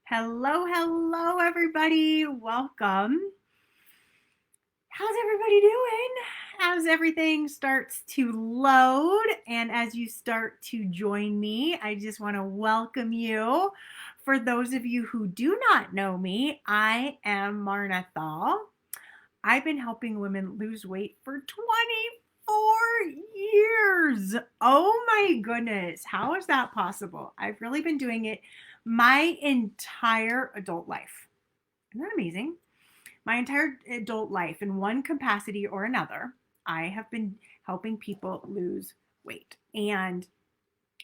Hello, hello, everybody. Welcome. How's everybody doing? As everything starts to load and as you start to join me, I just want to welcome you. For those of you who do not know me, I am Marna Thall. I've been helping women lose weight for 24 years. Oh my goodness. How is that possible? I've really been doing it my entire adult life. Isn't that amazing? My entire adult life, in one capacity or another, I have been helping people lose weight. And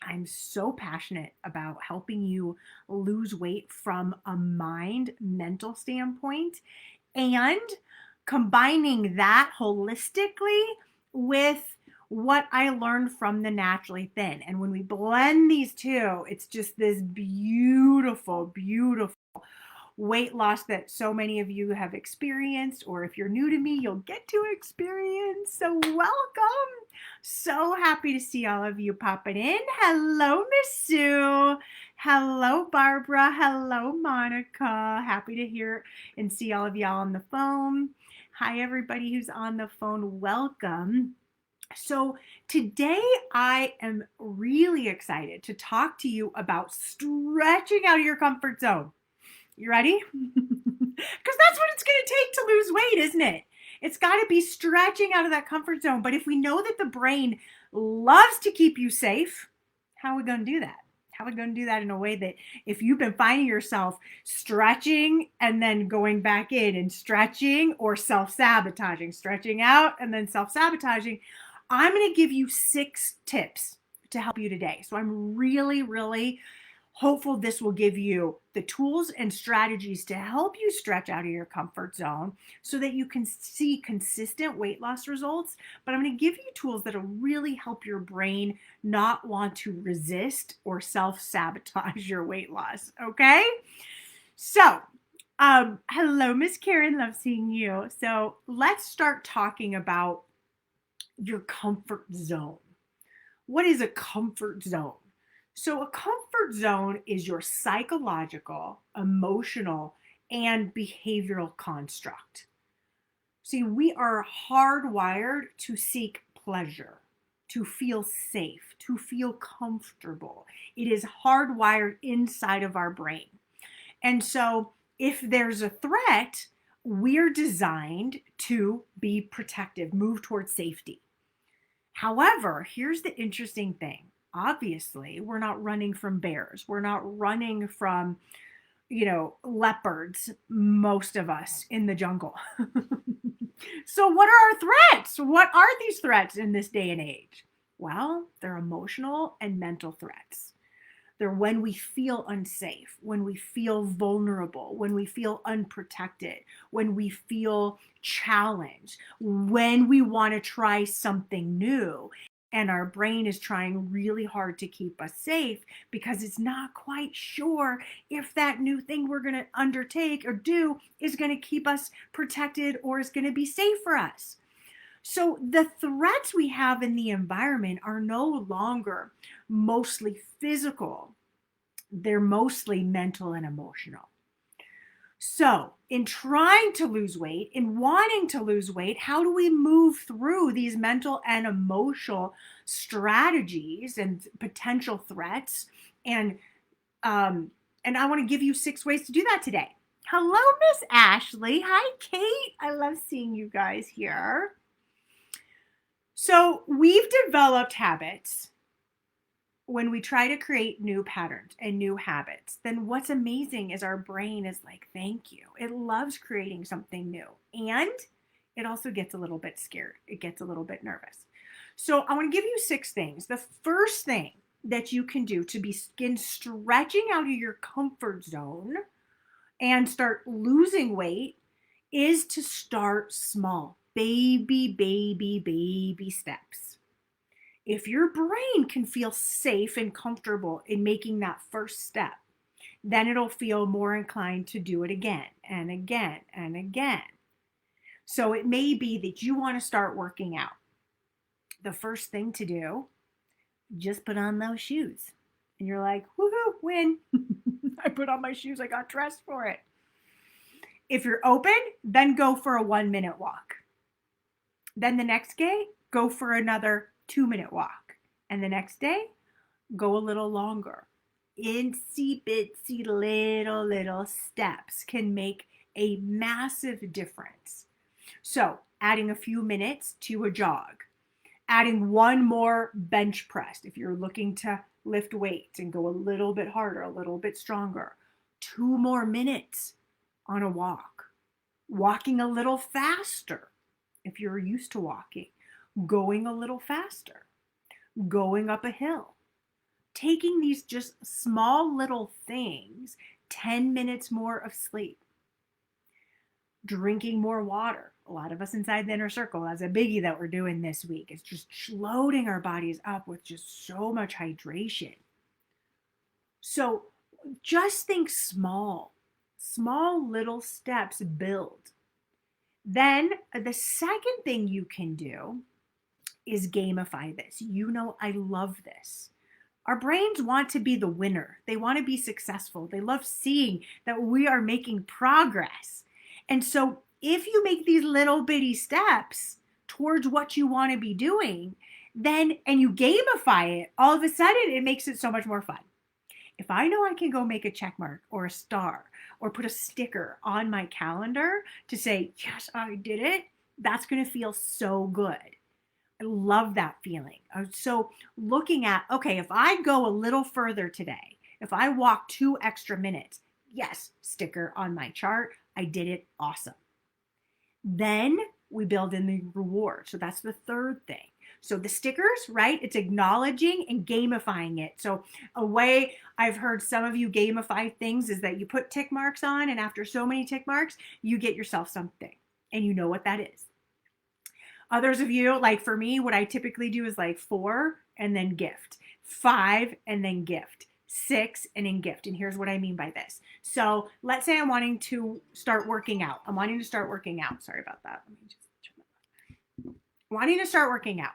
I'm so passionate about helping you lose weight from a mental standpoint and combining that holistically with what I learned from the Naturally Thin. And when we blend these two, it's just this beautiful, beautiful weight loss that so many of you have experienced, or if you're new to me, you'll get to experience. So welcome. So happy to see all of you popping in. Hello, Miss Sue. Hello, Barbara. Hello, Monica. Happy to hear and see all of y'all on the phone. Hi, everybody who's on the phone. Welcome. So today I am really excited to talk to you about stretching out of your comfort zone. You ready? Because that's what it's going to take to lose weight, isn't it? It's got to be stretching out of that comfort zone. But if we know that the brain loves to keep you safe, how are we going to do that? How are we going to do that in a way that if you've been finding yourself stretching and then going back in and stretching or self-sabotaging, stretching out and then self-sabotaging, I'm going to give you 6 tips to help you today. So I'm really, really hopeful this will give you the tools and strategies to help you stretch out of your comfort zone so that you can see consistent weight loss results. But I'm going to give you tools that'll really help your brain not want to resist or self-sabotage your weight loss. Okay? So, hello, Miss Karen. Love seeing you. So let's start talking about your comfort zone. What is a comfort zone? So, a comfort zone is your psychological, emotional, and behavioral construct. See, we are hardwired to seek pleasure, to feel safe, to feel comfortable. It is hardwired inside of our brain. And so, if there's a threat, we're designed to be protective, move towards safety. However, here's the interesting thing. Obviously, we're not running from bears. We're not running from, leopards, most of us in the jungle. So, what are our threats? What are these threats in this day and age? Well, they're emotional and mental threats. They're when we feel unsafe, when we feel vulnerable, when we feel unprotected, when we feel challenged, when we want to try something new. And our brain is trying really hard to keep us safe because it's not quite sure if that new thing we're going to undertake or do is going to keep us protected or is going to be safe for us. So the threats we have in the environment are no longer mostly physical. They're mostly mental and emotional. So in trying to lose weight, in wanting to lose weight, how do we move through these mental and emotional strategies and potential threats? And I want to give you 6 ways to do that today. Hello, Miss Ashley. Hi, Kate. I love seeing you guys here. So we've developed habits when we try to create new patterns and new habits. Then what's amazing is our brain is like, thank you. It loves creating something new. And it also gets a little bit scared. It gets a little bit nervous. So I want to give you 6 things. The first thing that you can do to begin stretching out of your comfort zone and start losing weight is to start small. Baby steps. If your brain can feel safe and comfortable in making that first step, then it'll feel more inclined to do it again and again and again. So it may be that you want to start working out. The first thing to do, just put on those shoes. And you're like, woohoo, win. I put on my shoes. I got dressed for it. If you're open, then go for a 1-minute walk. Then the next day, go for another 2-minute walk. And the next day, go a little longer. Itsy bitsy little steps can make a massive difference. So adding a few minutes to a jog, adding one more bench press if you're looking to lift weights and go a little bit harder, a little bit stronger, 2 more minutes on a walk, walking a little faster if you're used to walking, going a little faster, going up a hill, taking these just small little things, 10 minutes more of sleep, drinking more water. A lot of us inside the inner circle, that's a biggie that we're doing this week. It's just loading our bodies up with just so much hydration. So just think small little steps build. Then the second thing you can do is gamify this. You know, I love this. Our brains want to be the winner. They want to be successful. They love seeing that we are making progress. And so if you make these little bitty steps towards what you want to be doing, then, and you gamify it, all of a sudden it makes it so much more fun. If I know I can go make a check mark or a star or put a sticker on my calendar to say, yes, I did it, that's going to feel so good. I love that feeling. So looking at, okay, if I go a little further today, if I walk 2 extra minutes, yes, sticker on my chart, I did it, awesome. Then we build in the reward. So that's the third thing. So the stickers, right? It's acknowledging and gamifying it. So a way I've heard some of you gamify things is that you put tick marks on, and after so many tick marks, you get yourself something and you know what that is. Others of you, like for me, what I typically do is like 4 and then gift, 5 and then gift, 6 and then gift. And here's what I mean by this. So let's say I'm wanting to start working out. Sorry about that. Let me just turn that off. Wanting to start working out.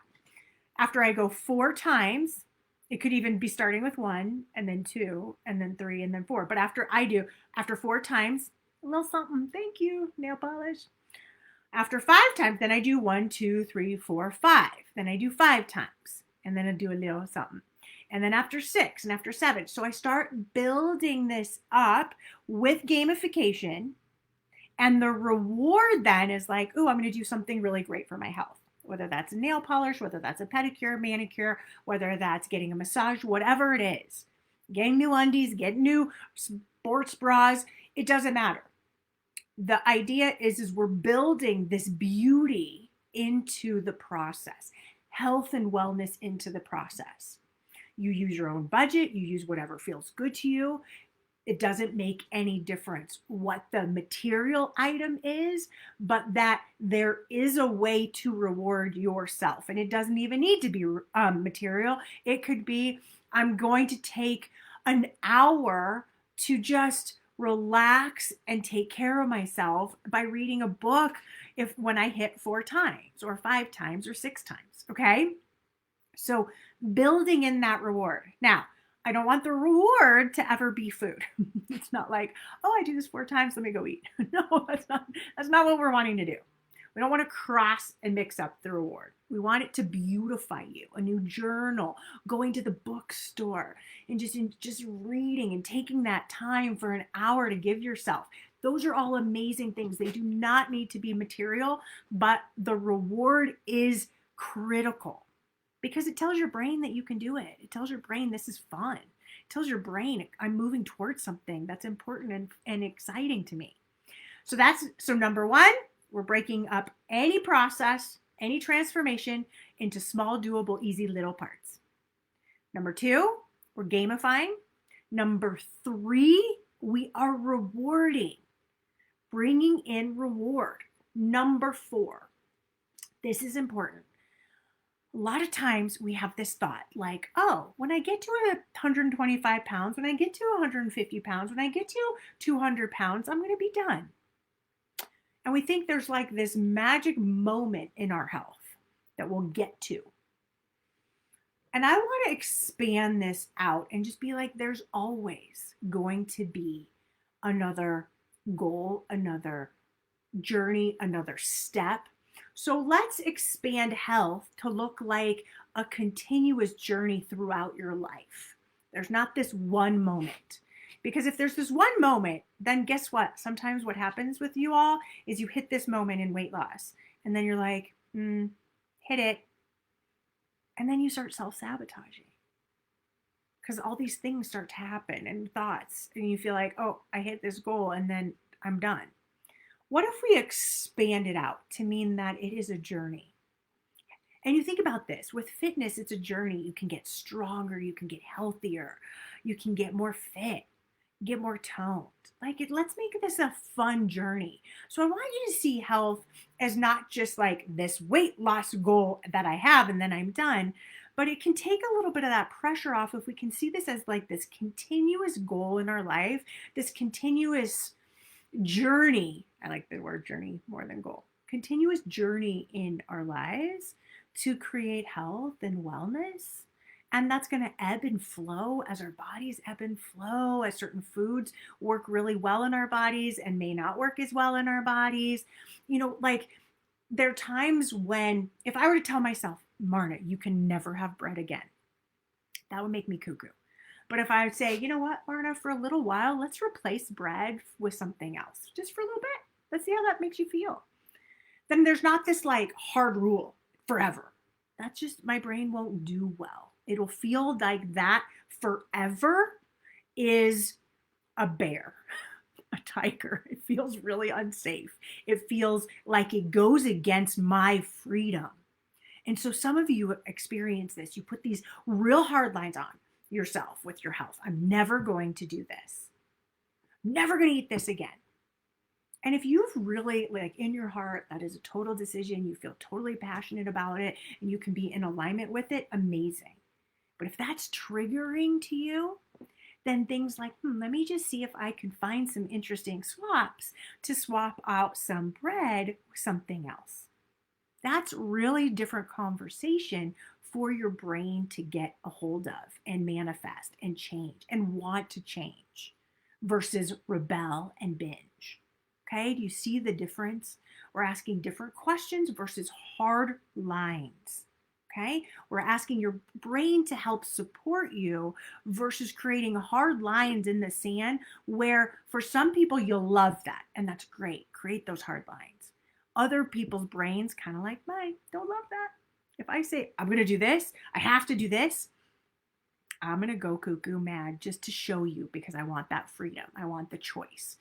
After I go 4 times, it could even be starting with 1 and then 2 and then 3 and then 4. But after 4 times, a little something. Thank you, nail polish. After 5 times, then I do 1, 2, 3, 4, 5. Then I do 5 times. And then I do a little something. And then after 6 and after 7. So I start building this up with gamification. And the reward then is like, oh, I'm going to do something really great for my health. Whether that's a nail polish, whether that's a pedicure, manicure, whether that's getting a massage, whatever it is. Getting new undies, getting new sports bras, it doesn't matter. The idea is we're building this beauty into the process, health and wellness into the process. You use your own budget, you use whatever feels good to you. It doesn't make any difference what the material item is, but that there is a way to reward yourself. And it doesn't even need to be material. It could be, I'm going to take an hour to just relax and take care of myself by reading a book when I hit 4 times or 5 times or 6 times, okay? So building in that reward. Now, I don't want the reward to ever be food. It's not like, oh, I do this 4 times, let me go eat. No, that's not what we're wanting to do. We don't want to cross and mix up the reward. We want it to beautify you. A new journal, going to the bookstore, and just reading and taking that time for an hour to give yourself. Those are all amazing things. They do not need to be material, but the reward is critical. Because it tells your brain that you can do it. It tells your brain this is fun. It tells your brain I'm moving towards something that's important and exciting to me. So number 1, we're breaking up any process, any transformation into small, doable, easy little parts. Number 2, we're gamifying. Number 3, we are rewarding, bringing in reward. Number 4, this is important. A lot of times we have this thought like, oh, when I get to 125 pounds, when I get to 150 pounds, when I get to 200 pounds, I'm going to be done. And we think there's like this magic moment in our health that we'll get to. And I want to expand this out and just be like, there's always going to be another goal, another journey, another step. So let's expand health to look like a continuous journey throughout your life. There's not this one moment. Because if there's this one moment, then guess what? Sometimes what happens with you all is you hit this moment in weight loss, and then you're like, hit it. And then you start self sabotaging because all these things start to happen and thoughts, and you feel like, oh, I hit this goal and then I'm done. What if we expand it out to mean that it is a journey? And you think about this with fitness, it's a journey. You can get stronger, you can get healthier, you can get more fit, get more toned. Let's make this a fun journey. So I want you to see health as not just like this weight loss goal that I have and then I'm done, but it can take a little bit of that pressure off if we can see this as like this continuous goal in our life, this continuous journey. I like the word journey more than goal. Continuous journey in our lives to create health and wellness. And that's going to ebb and flow as our bodies ebb and flow, as certain foods work really well in our bodies and may not work as well in our bodies. There are times when, if I were to tell myself, Marna, you can never have bread again, that would make me cuckoo. But if I would say, you know what, Marna, for a little while, let's replace bread with something else, just for a little bit. Let's see how that makes you feel. Then there's not this like hard rule forever. That's just, my brain won't do well. It'll feel like that forever is a bear, a tiger. It feels really unsafe. It feels like it goes against my freedom. And so some of you experience this. You put these real hard lines on yourself with your health. I'm never going to do this. I'm never going to eat this again. And if you've really, like in your heart, that is a total decision, you feel totally passionate about it, and you can be in alignment with it, amazing. But if that's triggering to you, then things like, let me just see if I can find some interesting swaps to swap out some bread with something else. That's really different conversation for your brain to get a hold of and manifest and change and want to change versus rebel and binge. Okay, do you see the difference? We're asking different questions versus hard lines. Okay, we're asking your brain to help support you versus creating hard lines in the sand where for some people you'll love that and that's great. Create those hard lines. Other people's brains, kind of like mine, don't love that. If I say, I'm going to do this, I have to do this, I'm going to go cuckoo mad just to show you because I want that freedom. I want the choice.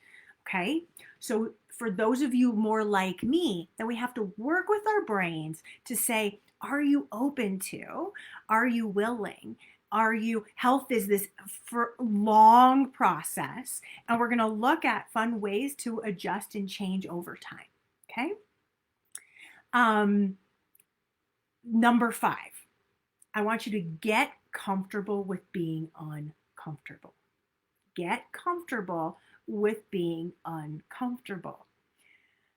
Okay, so for those of you more like me, then we have to work with our brains to say, are you open to? Are you willing? Health is this for long process, and we're going to look at fun ways to adjust and change over time. Okay. Number 5, I want you to get comfortable with being uncomfortable. Get comfortable with being uncomfortable.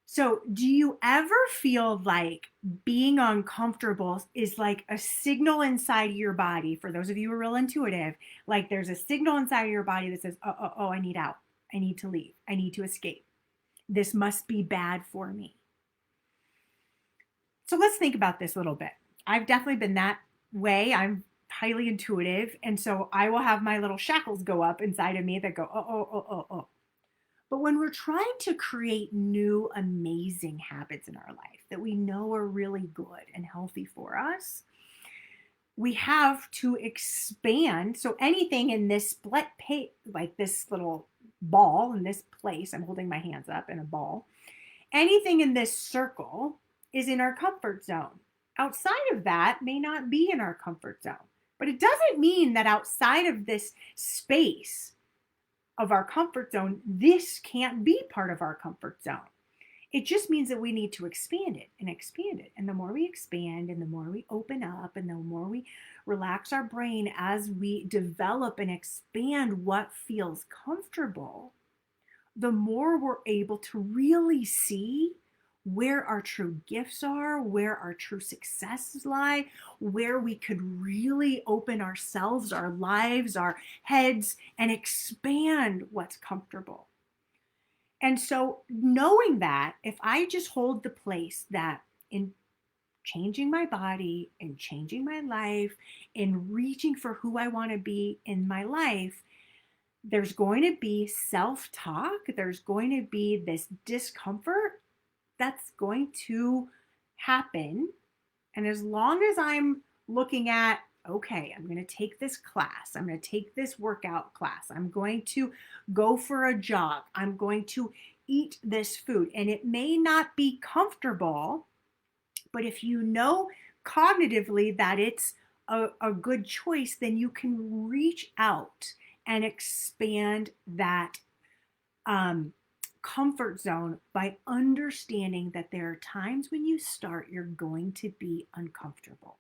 So, do you ever feel like being uncomfortable is like a signal inside your body? For those of you who are real intuitive, like there's a signal inside of your body that says, oh, I need out. I need to leave. I need to escape. This must be bad for me. So let's think about this a little bit. I've definitely been that way. I'm highly intuitive. And so I will have my little shackles go up inside of me that go, oh. But when we're trying to create new, amazing habits in our life that we know are really good and healthy for us, we have to expand. So anything in this like this little ball in this place, I'm holding my hands up in a ball, anything in this circle is in our comfort zone. Outside of that may not be in our comfort zone. But it doesn't mean that outside of this space of our comfort zone, this can't be part of our comfort zone. It just means that we need to expand it and expand it. And the more we expand and the more we open up and the more we relax our brain as we develop and expand what feels comfortable, the more we're able to really see where our true gifts are, where our true successes lie, where we could really open ourselves, our lives, our heads, and expand what's comfortable. And so, knowing that, if I just hold the place that in changing my body and changing my life and reaching for who I want to be in my life, there's going to be self talk, there's going to be this discomfort that's going to happen. And as long as I'm looking at, okay, I'm going to take this class, I'm going to take this workout class, I'm going to go for a jog, I'm going to eat this food, and it may not be comfortable, but if you know cognitively that it's a good choice, then you can reach out and expand that comfort zone by understanding that there are times when you start, you're going to be uncomfortable.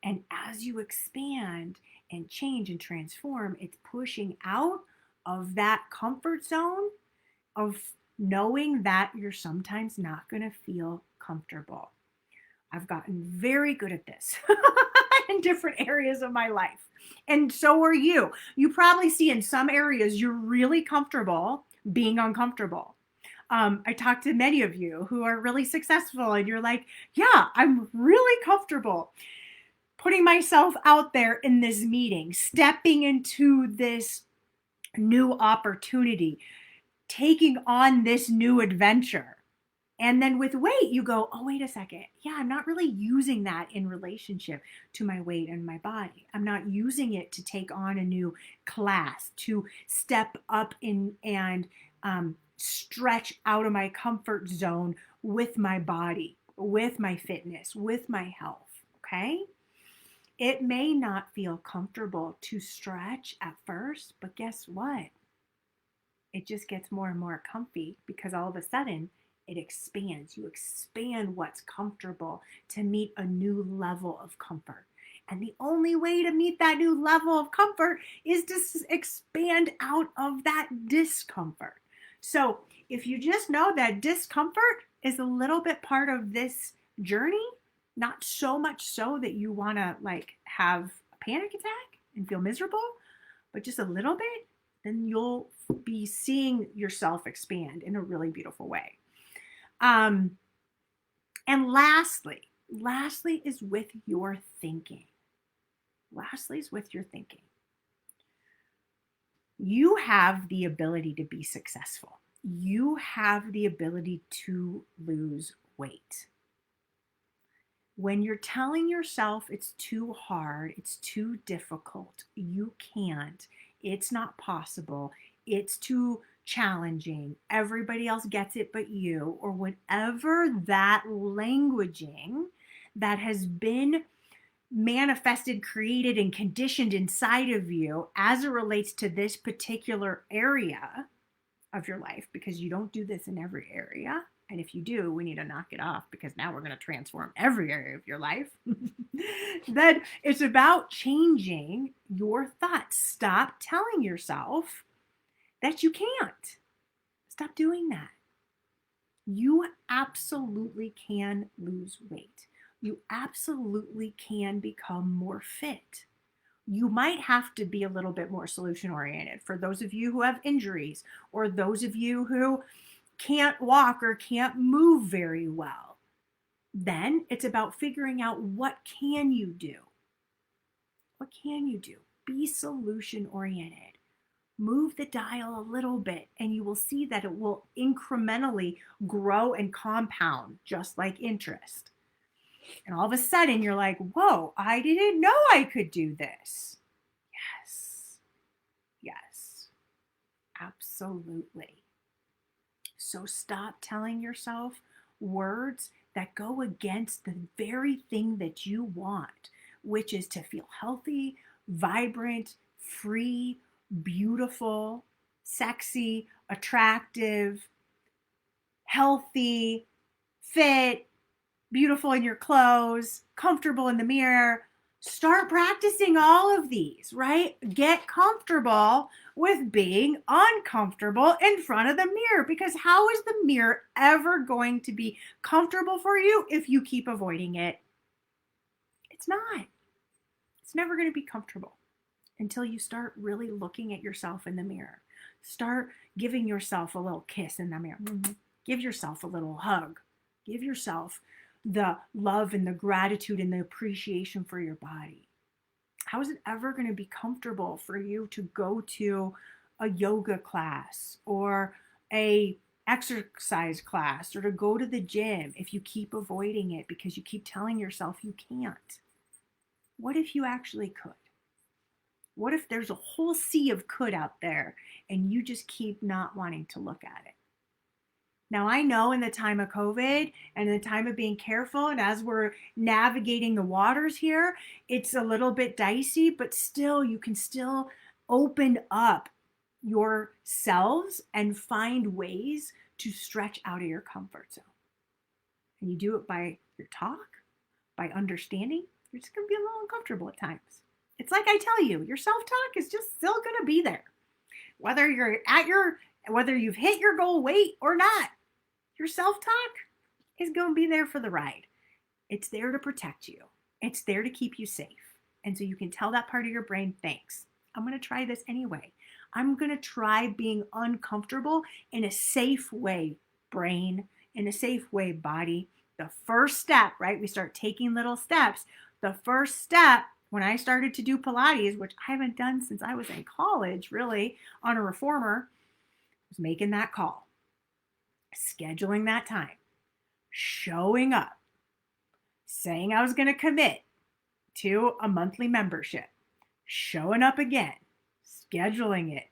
And as you expand and change and transform, it's pushing out of that comfort zone of knowing that you're sometimes not going to feel comfortable. I've gotten very good at this in different areas of my life. And so are you. You probably see in some areas you're really comfortable being uncomfortable. I talk to many of you who are really successful and you're like, yeah, I'm really comfortable putting myself out there in this meeting, stepping into this new opportunity, taking on this new adventure. And then with weight, you go, oh, wait a second. Yeah, I'm not really using that in relationship to my weight and my body. I'm not using it to take on a new class, to step up in and stretch out of my comfort zone with my body, with my fitness, with my health. Okay? It may not feel comfortable to stretch at first, but guess what? It just gets more and more comfy because all of a sudden, it expands. You expand what's comfortable to meet a new level of comfort. And the only way to meet that new level of comfort is to expand out of that discomfort. So if you just know that discomfort is a little bit part of this journey, not so much so that you want to like have a panic attack and feel miserable, but just a little bit, then you'll be seeing yourself expand in a really beautiful way. And lastly is with your thinking. You have the ability to be successful. You have the ability to lose weight. When you're telling yourself it's too hard, it's too difficult, you can't, it's not possible, it's too challenging, everybody else gets it but you, or whatever that languaging that has been manifested, created, and conditioned inside of you as it relates to this particular area of your life, because you don't do this in every area. And if you do, we need to knock it off because now we're going to transform every area of your life. Then it's about changing your thoughts. Stop telling yourself that you can't. Stop doing that. You absolutely can lose weight. You absolutely can become more fit. You might have to be a little bit more solution oriented for those of you who have injuries or those of you who can't walk or can't move very well. Then it's about figuring out what can you do? What can you do? Be solution oriented. Move the dial a little bit and you will see that it will incrementally grow and compound just like interest. And all of a sudden you're like, whoa, I didn't know I could do this. Yes, absolutely. So stop telling yourself words that go against the very thing that you want, which is to feel healthy, vibrant, free, beautiful, sexy, attractive, healthy, fit, beautiful in your clothes, comfortable in the mirror, Start practicing all of these, right? Get comfortable with being uncomfortable in front of the mirror, because how is the mirror ever going to be comfortable for you if you keep avoiding it? It's not. It's never going to be comfortable until you start really looking at yourself in the mirror. Start giving yourself a little kiss in the mirror. Give yourself a little hug. Give yourself the love and the gratitude and the appreciation for your body. How is it ever going to be comfortable for you to go to a yoga class or a exercise class or to go to the gym if you keep avoiding it because you keep telling yourself you can't? What if you actually could? What if there's a whole sea of could out there and you just keep not wanting to look at it? Now, I know in the time of COVID and in the time of being careful, and as we're navigating the waters here, it's a little bit dicey, but still, you can still open up yourselves and find ways to stretch out of your comfort zone. And you do it by your talk, by understanding. You're just going to be a little uncomfortable at times. It's like I tell you, your self-talk is just still going to be there. Whether you've hit your goal weight or not, your self-talk is going to be there for the ride. It's there to protect you. It's there to keep you safe. And so you can tell that part of your brain, thanks. I'm going to try this anyway. I'm going to try being uncomfortable in a safe way, brain, in a safe way, body. The first step, right? We start taking little steps. The first step, when I started to do Pilates, which I haven't done since I was in college, really, on a reformer, was making that call. Scheduling that time, showing up, saying I was going to commit to a monthly membership, showing up again, scheduling it.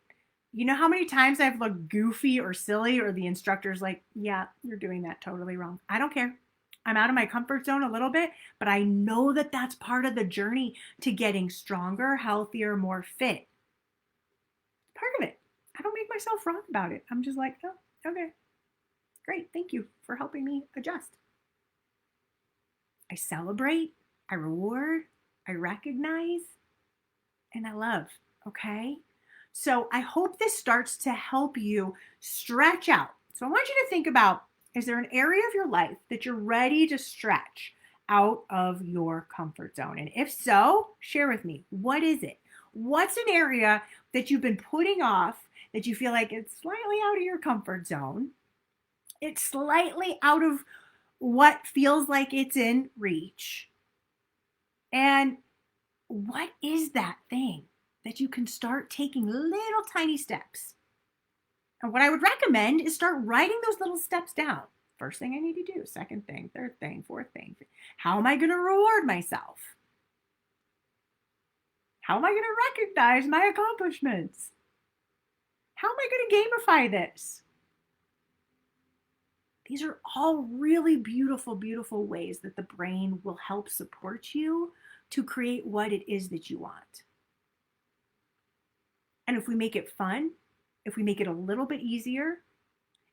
You know how many times I've looked goofy or silly or the instructor's like, yeah, you're doing that totally wrong. I don't care. I'm out of my comfort zone a little bit, but I know that that's part of the journey to getting stronger, healthier, more fit. Part of it. I don't make myself wrong about it. I'm just like, oh, okay. Great, thank you for helping me adjust. I celebrate, I reward, I recognize, and I love, okay? So I hope this starts to help you stretch out. So I want you to think about, is there an area of your life that you're ready to stretch out of your comfort zone? And if so, share with me, what is it? What's an area that you've been putting off that you feel like it's slightly out of your comfort zone? It's slightly out of what feels like it's in reach. And what is that thing that you can start taking little tiny steps? And what I would recommend is start writing those little steps down. First thing I need to do, second thing, third thing, fourth thing. How am I going to reward myself? How am I going to recognize my accomplishments? How am I going to gamify this? These are all really beautiful, beautiful ways that the brain will help support you to create what it is that you want. And if we make it fun, if we make it a little bit easier,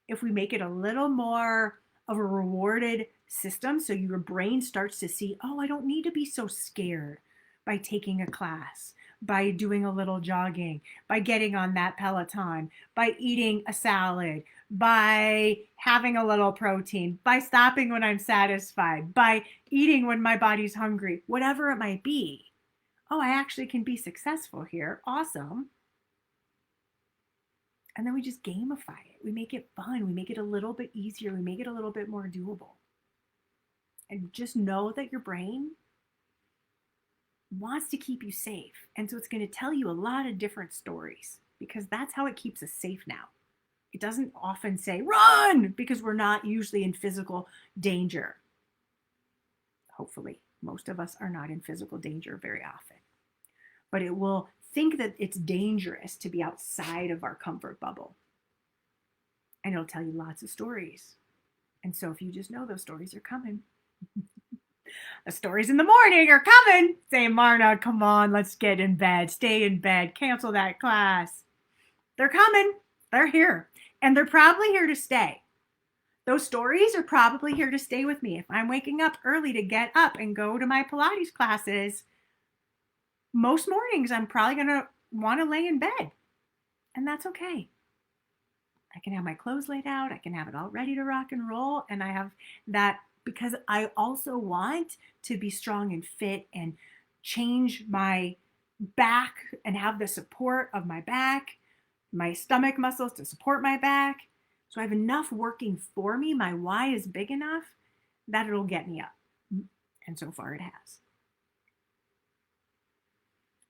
if we make it a little more of a rewarded system, so your brain starts to see, oh, I don't need to be so scared by taking a class, by doing a little jogging, by getting on that Peloton, by eating a salad, by having a little protein, by stopping when I'm satisfied, by eating when my body's hungry, whatever it might be. Oh, I actually can be successful here. Awesome. And then we just gamify it. We make it fun. We make it a little bit easier. We make it a little bit more doable. And just know that your brain wants to keep you safe. And so it's going to tell you a lot of different stories because that's how it keeps us safe now. It doesn't often say run because we're not usually in physical danger. Hopefully, most of us are not in physical danger very often. But it will think that it's dangerous to be outside of our comfort bubble. And it'll tell you lots of stories. And so if you just know those stories are coming, the stories in the morning are coming. Say, Marna, come on, let's get in bed. Stay in bed. Cancel that class. They're coming. They're here. And they're probably here to stay. Those stories are probably here to stay with me. If I'm waking up early to get up and go to my Pilates classes, most mornings I'm probably going to want to lay in bed, and that's okay. I can have my clothes laid out. I can have it all ready to rock and roll. And I have that because I also want to be strong and fit and change my back and have the support of my back, my stomach muscles to support my back. So I have enough working for me. My why is big enough that it'll get me up. And so far it has.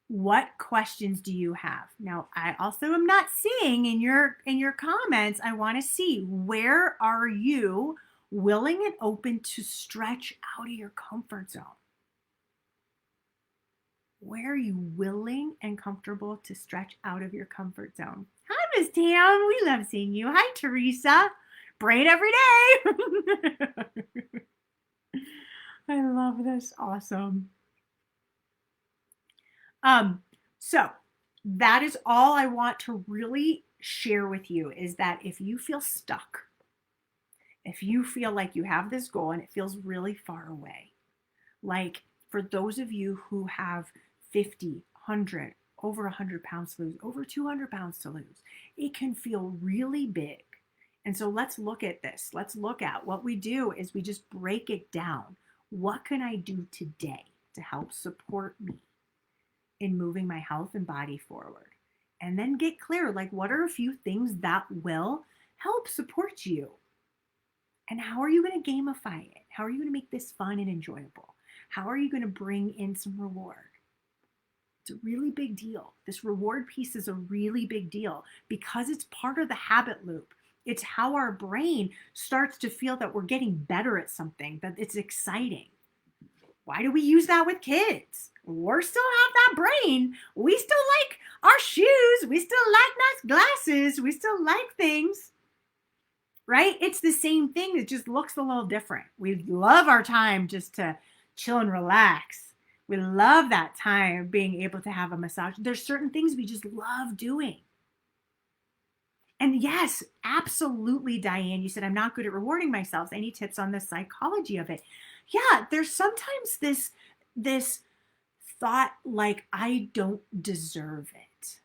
What questions do you have? Now, I also am not seeing in your comments. I want to see, where are you willing and open to stretch out of your comfort zone? Where are you willing and comfortable to stretch out of your comfort zone? Hi, Miss Tam. We love seeing you. Hi, Teresa. Braid every day. I love this. Awesome. So that is all I want to really share with you, is that if you feel stuck, if you feel like you have this goal and it feels really far away, like for those of you who have 50, 100, over 100 pounds to lose, over 200 pounds to lose, it can feel really big. And so let's look at this. Let's look at what we do is we just break it down. What can I do today to help support me in moving my health and body forward? And then get clear, like, what are a few things that will help support you? And how are you going to gamify it? How are you going to make this fun and enjoyable? How are you going to bring in some reward? It's a really big deal. This reward piece is a really big deal because it's part of the habit loop. It's how our brain starts to feel that we're getting better at something, that it's exciting. Why do we use that with kids? We still have that brain. We still like our shoes. We still like nice glasses. We still like things, right? It's the same thing. It just looks a little different. We love our time just to chill and relax. We love that time of being able to have a massage. There's certain things we just love doing. And yes, absolutely, Diane, you said, I'm not good at rewarding myself. Any tips on the psychology of it? Yeah, there's sometimes this thought like, I don't deserve it,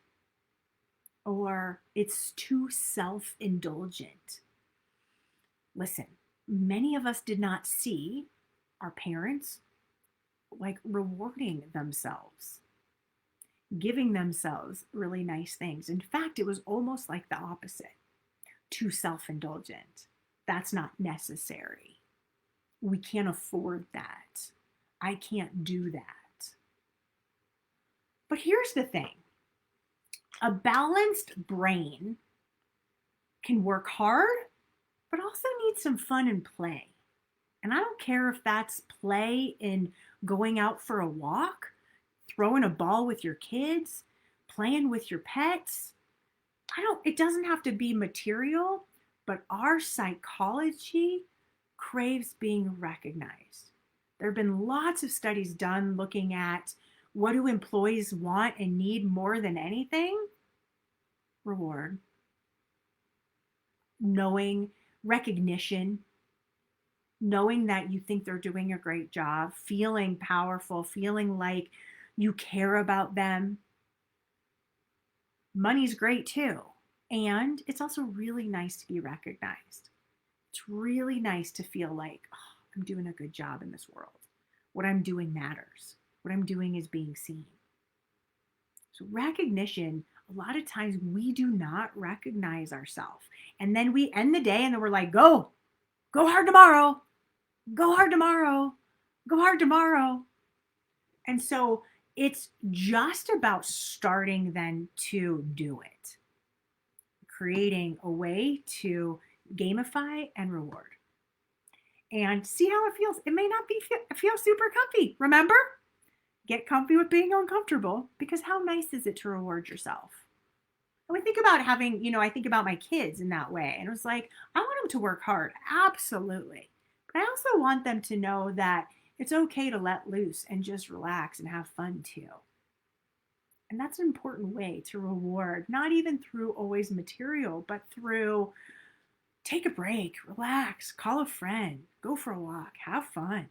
or it's too self-indulgent. Listen, many of us did not see our parents like rewarding themselves, giving themselves really nice things. In fact, it was almost like the opposite. Too self-indulgent. That's not necessary. We can't afford that. I can't do that. But here's the thing. A balanced brain can work hard, but also needs some fun and play. And I don't care if that's play in going out for a walk, throwing a ball with your kids, playing with your pets. It doesn't have to be material, but our psychology craves being recognized. There have been lots of studies done looking at what do employees want and need more than anything? Reward. Knowing, recognition, knowing that you think they're doing a great job, feeling powerful, feeling like you care about them. Money's great too. And it's also really nice to be recognized. It's really nice to feel like, oh, I'm doing a good job in this world. What I'm doing matters. What I'm doing is being seen. So recognition, a lot of times we do not recognize ourselves. And then we end the day and then we're like, go hard tomorrow, go hard tomorrow, go hard tomorrow. And so it's just about starting then to do it. Creating a way to gamify and reward. And see how it feels. It may not feel super comfy. Remember? Get comfy with being uncomfortable, because how nice is it to reward yourself? And we think about having, I think about my kids in that way. And it was like, I want them to work hard. Absolutely. But I also want them to know that it's okay to let loose and just relax and have fun too. And that's an important way to reward, not even through always material, but through take a break, relax, call a friend, go for a walk, have fun.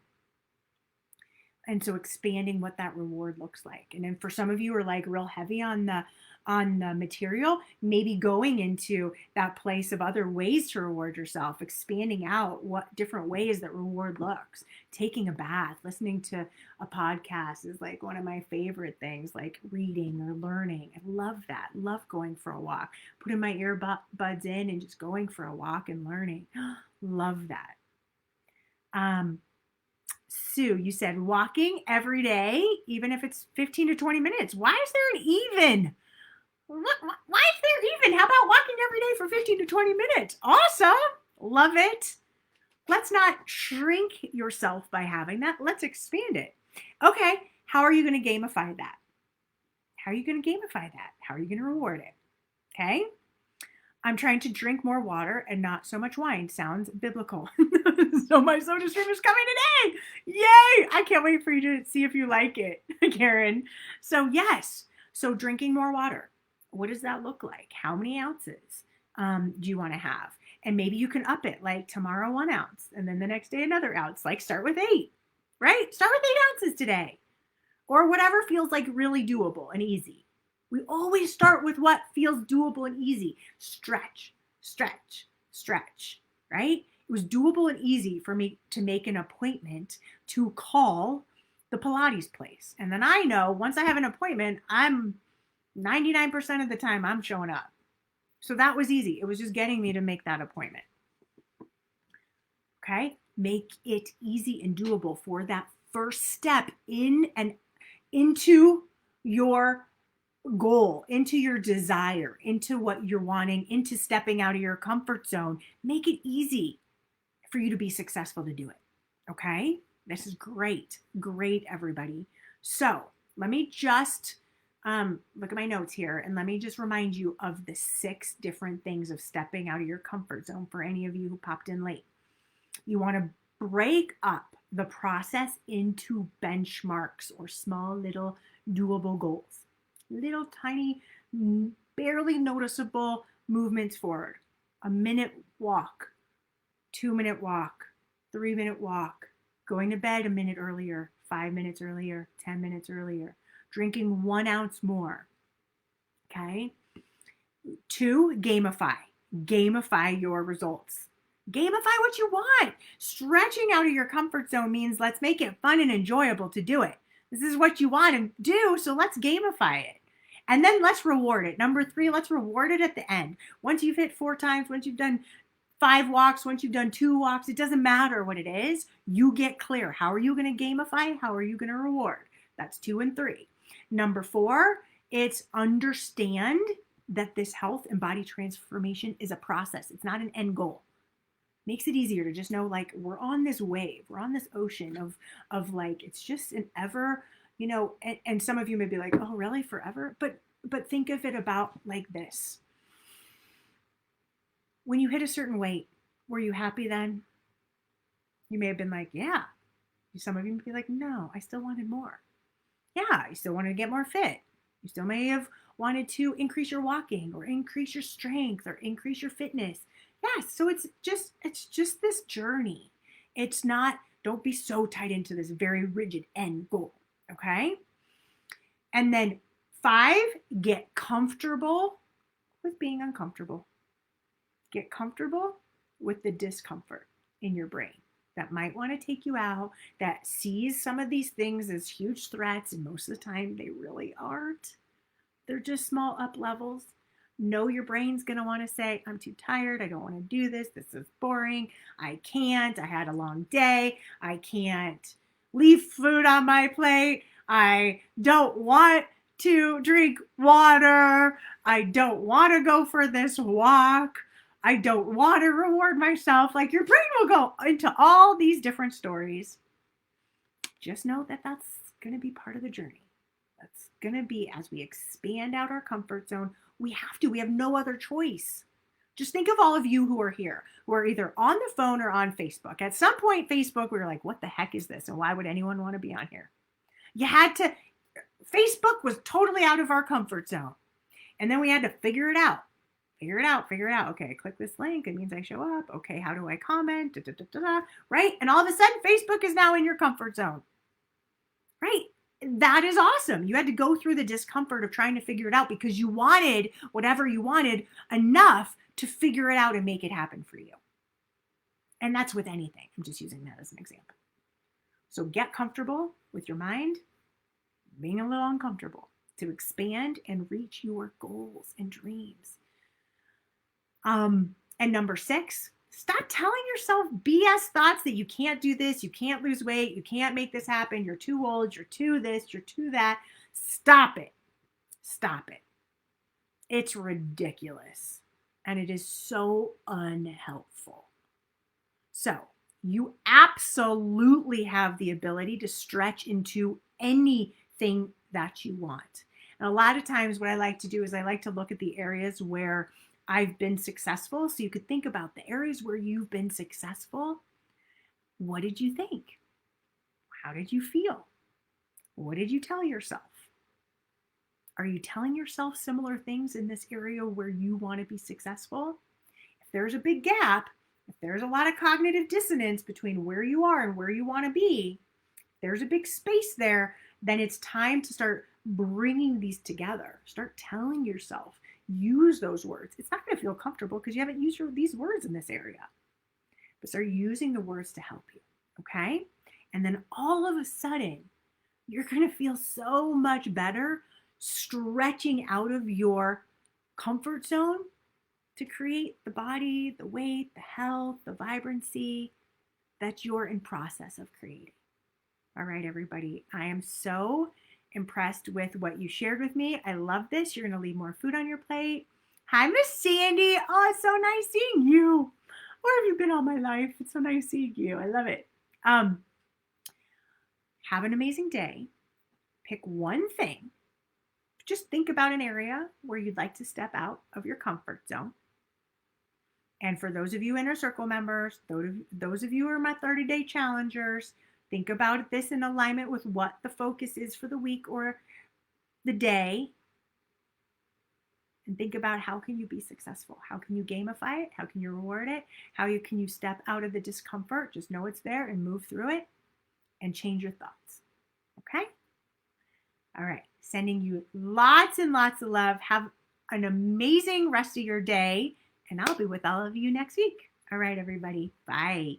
And so expanding what that reward looks like. And then for some of you are like real heavy on the material, maybe going into that place of other ways to reward yourself, expanding out what different ways that reward looks. Taking a bath, listening to a podcast is like one of my favorite things, like reading or learning. I love that. Love going for a walk, putting my earbuds in and just going for a walk and learning. Love that. Sue, you said walking every day, even if it's 15 to 20 minutes. Why is there an even? Why is there even? How about walking every day for 15 to 20 minutes? Awesome. Love it. Let's not shrink yourself by having that. Let's expand it. Okay. How are you going to gamify that? How are you going to gamify that? How are you going to reward it? Okay. I'm trying to drink more water and not so much wine. Sounds biblical. So my soda stream is coming today. Yay! I can't wait for you to see if you like it, Karen. So yes. So drinking more water. What does that look like? How many ounces do you want to have? And maybe you can up it, like tomorrow 1 ounce and then the next day another ounce. Like start with 8, right? Start with 8 ounces today or whatever feels like really doable and easy. We always start with what feels doable and easy. Stretch, stretch, stretch, right? It was doable and easy for me to make an appointment to call the Pilates place. And then I know once I have an appointment, I'm 99% of the time I'm showing up. So that was easy. It was just getting me to make that appointment. Okay? Make it easy and doable for that first step into your goal, into your desire, into what you're wanting, into stepping out of your comfort zone. Make it easy for you to be successful to do it. Okay? This is great. Great, everybody. So let me just look at my notes here and let me just remind you of the 6 different things of stepping out of your comfort zone for any of you who popped in late. You want to break up the process into benchmarks or small little doable goals. Little tiny, barely noticeable movements forward. A minute walk, 2-minute walk, 3-minute walk, going to bed a minute earlier, 5 minutes earlier, 10 minutes earlier, drinking 1 ounce more. Okay? 2, gamify. Gamify your results. Gamify what you want. Stretching out of your comfort zone means let's make it fun and enjoyable to do it. This is what you want to do, so let's gamify it. And then let's reward it. Number 3, let's reward it at the end. Once you've hit 4 times, once you've done 5 walks, once you've done 2 walks, it doesn't matter what it is. You get clear. How are you going to gamify? How are you going to reward? That's 2 and 3. Number 4, it's understand that this health and body transformation is a process. It's not an end goal. Makes it easier to just know like we're on this wave, we're on this ocean of like it's just an ever, and some of you may be like, oh really, forever? But think of it about like this. When you hit a certain weight, were you happy then? You may have been like, yeah. Some of you may be like, no, I still wanted more. Yeah, you still wanted to get more fit. You still may have wanted to increase your walking or increase your strength or increase your fitness. Yes, so it's just this journey. It's not, don't be so tied into this very rigid end goal, okay? And then 5, get comfortable with being uncomfortable. Get comfortable with the discomfort in your brain that might want to take you out, that sees some of these things as huge threats, and most of the time they really aren't. They're just small up levels. Know your brain's going to want to say, I'm too tired. I don't want to do this. This is boring. I can't. I had a long day. I can't leave food on my plate. I don't want to drink water. I don't want to go for this walk. I don't want to reward myself. Like your brain will go into all these different stories. Just know that that's going to be part of the journey. That's going to be as we expand out our comfort zone. We have no other choice. Just think of all of you who are here, who are either on the phone or on Facebook. At some point, Facebook, we were like, what the heck is this? And why would anyone want to be on here? Facebook was totally out of our comfort zone. And then we had to figure it out. Okay, click this link. It means I show up. Okay, how do I comment? Right? And all of a sudden, Facebook is now in your comfort zone. right? That is awesome. You had to go through the discomfort of trying to figure it out because you wanted whatever you wanted enough to figure it out and make it happen for you. And that's with anything. I'm just using that as an example. So get comfortable with your mind being a little uncomfortable to expand and reach your goals and dreams. And number 6, stop telling yourself BS thoughts that you can't do this, you can't lose weight, you can't make this happen, you're too old, you're too this, you're too that. Stop it. Stop it. It's ridiculous. And it is so unhelpful. So you absolutely have the ability to stretch into anything that you want. And a lot of times what I like to do is I like to look at the areas where I've been successful. So you could think about the areas where you've been successful. What did you think? How did you feel? What did you tell yourself? Are you telling yourself similar things in this area where you want to be successful? If there's a big gap, if there's a lot of cognitive dissonance between where you are and where you want to be, there's a big space there, then it's time to start bringing these together. Start telling yourself, use those words. It's not going to feel comfortable because you haven't used these words in this area. But start using the words to help you, okay? And then all of a sudden, you're going to feel so much better stretching out of your comfort zone to create the body, the weight, the health, the vibrancy that you're in process of creating. All right, everybody, I am so impressed with what you shared with me. I love this. You're going to leave more food on your plate. Hi, Miss Sandy. Oh, it's so nice seeing you. Where have you been all my life? It's so nice seeing you. I love it. Have an amazing day. Pick one thing. Just think about an area where you'd like to step out of your comfort zone. And for those of you Inner Circle members, those of you who are my 30-day challengers, think about this in alignment with what the focus is for the week or the day. And think about how can you be successful? How can you gamify it? How can you reward it? How can you step out of the discomfort? Just know it's there and move through it and change your thoughts. Okay? All right. Sending you lots and lots of love. Have an amazing rest of your day. And I'll be with all of you next week. All right, everybody. Bye.